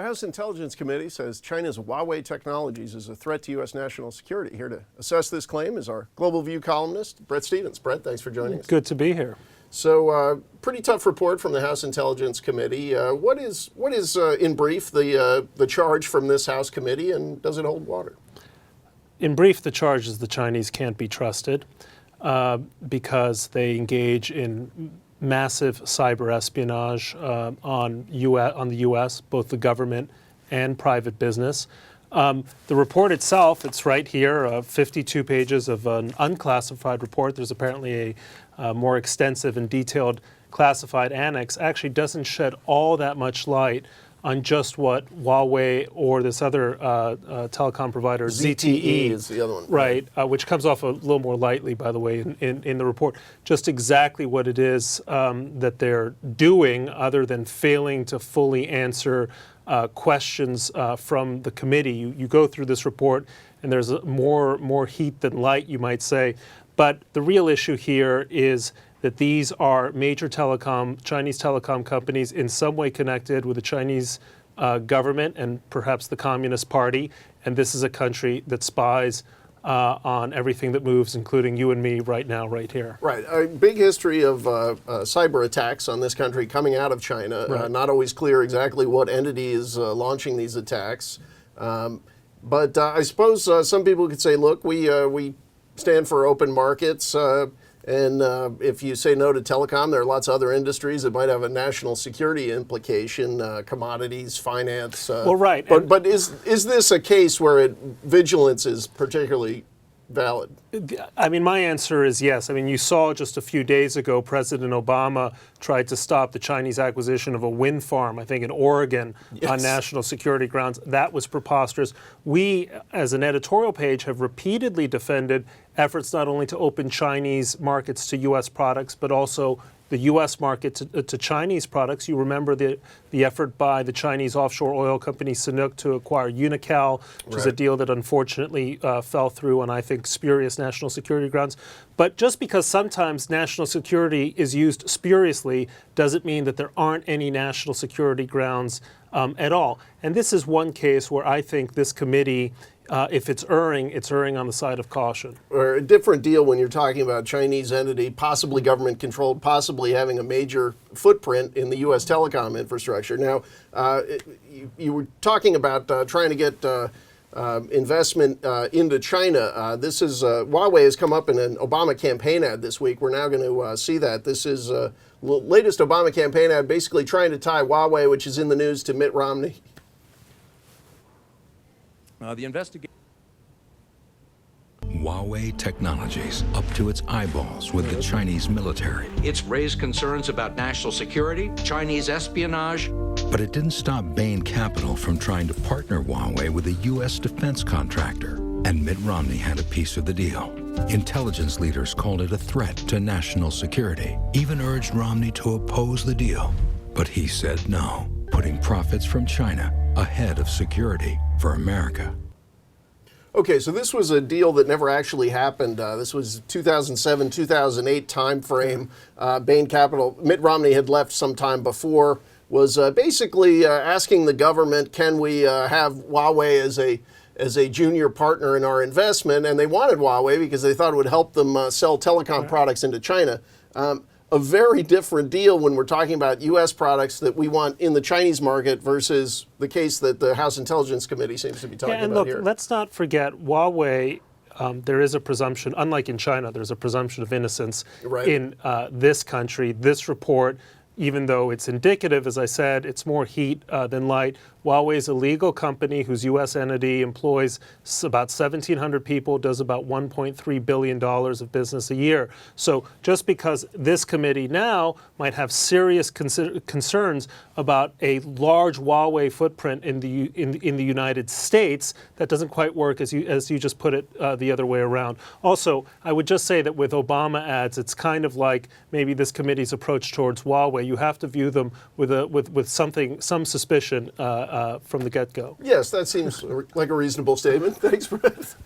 The House Intelligence Committee says China's Huawei technologies is a threat to U.S. national security. Here to assess this claim is our Global View columnist, Brett Stevens. Brett, thanks for joining us. Good to be here. So, pretty tough report from the House Intelligence Committee. What is in brief, the charge from this House committee, and does it hold water? In brief, the charge is the Chinese can't be trusted because they engage in massive cyber espionage on the U.S., both the government and private business. The report itself, it's right here, 52 pages of an unclassified report. There's apparently a more extensive and detailed classified annex, actually doesn't shed all that much light on just what Huawei or this other telecom provider, ZTE is the other one. Right, which comes off a little more lightly, by the way, in the report. Just exactly what it is that they're doing other than failing to fully answer questions from the committee. You go through this report and there's more heat than light, you might say. But the real issue here is that these are major Chinese telecom companies in some way connected with the Chinese government and perhaps the Communist Party. And this is a country that spies on everything that moves, including you and me right now, right here. Right. A big history of cyber attacks on this country coming out of China. Right. Not always clear exactly what entity is launching these attacks. But I suppose some people could say, look, we stand for open markets. And if you say no to telecom, there are lots of other industries that might have a national security implication, commodities, finance. Well, right. But is this a case where vigilance is particularly valid? I mean, my answer is yes. I mean, you saw just a few days ago, President Obama tried to stop the Chinese acquisition of a wind farm, I think in Oregon, yes, on national security grounds. That was preposterous. We, as an editorial page, have repeatedly defended efforts not only to open Chinese markets to U.S. products, but also the U.S. market to Chinese products. You remember the effort by the Chinese offshore oil company Sinuk to acquire Unocal, which is a deal that unfortunately fell through on, I think, spurious national security grounds. But just because sometimes national security is used spuriously doesn't mean that there aren't any national security grounds at all. And this is one case where I think this committee, if it's erring on the side of caution. Or a different deal when you're talking about Chinese entity, possibly government controlled, possibly having a major footprint in the U.S. telecom infrastructure. Now, you were talking about trying to get investment into China. This is Huawei has come up in an Obama campaign ad this week. We're now going to see that. This is the latest Obama campaign ad, basically trying to tie Huawei, which is in the news, to Mitt Romney. The investigation. Huawei Technologies up to its eyeballs with the Chinese military. It's raised concerns about national security, Chinese espionage. But it didn't stop Bain Capital from trying to partner Huawei with a U.S. defense contractor. And Mitt Romney had a piece of the deal. Intelligence leaders called it a threat to national security, even urged Romney to oppose the deal. But he said no, putting profits from China ahead of security for America. Okay, so this was a deal that never actually happened. This was 2007, 2008 time frame. Bain Capital, Mitt Romney had left some time before, was basically asking the government, can we have Huawei as a junior partner in our investment? And they wanted Huawei because they thought it would help them sell telecom products into China. A very different deal when we're talking about U.S. products that we want in the Chinese market versus the case that the House Intelligence Committee seems to be talking about here. Let's not forget Huawei. There is a presumption, unlike in China, there's a presumption of innocence in this country. This report, even though it's indicative, as I said, it's more heat than light. Huawei is a legal company whose U.S. entity employs about 1,700 people, does about $1.3 billion of business a year. So just because this committee now might have serious concerns about a large Huawei footprint in the United States, that doesn't quite work as you just put it the other way around. Also, I would just say that with Obama ads, it's kind of like maybe this committee's approach towards Huawei. You have to view them with some suspicion from the get-go. Yes, that seems like a reasonable statement. Thanks, Brett.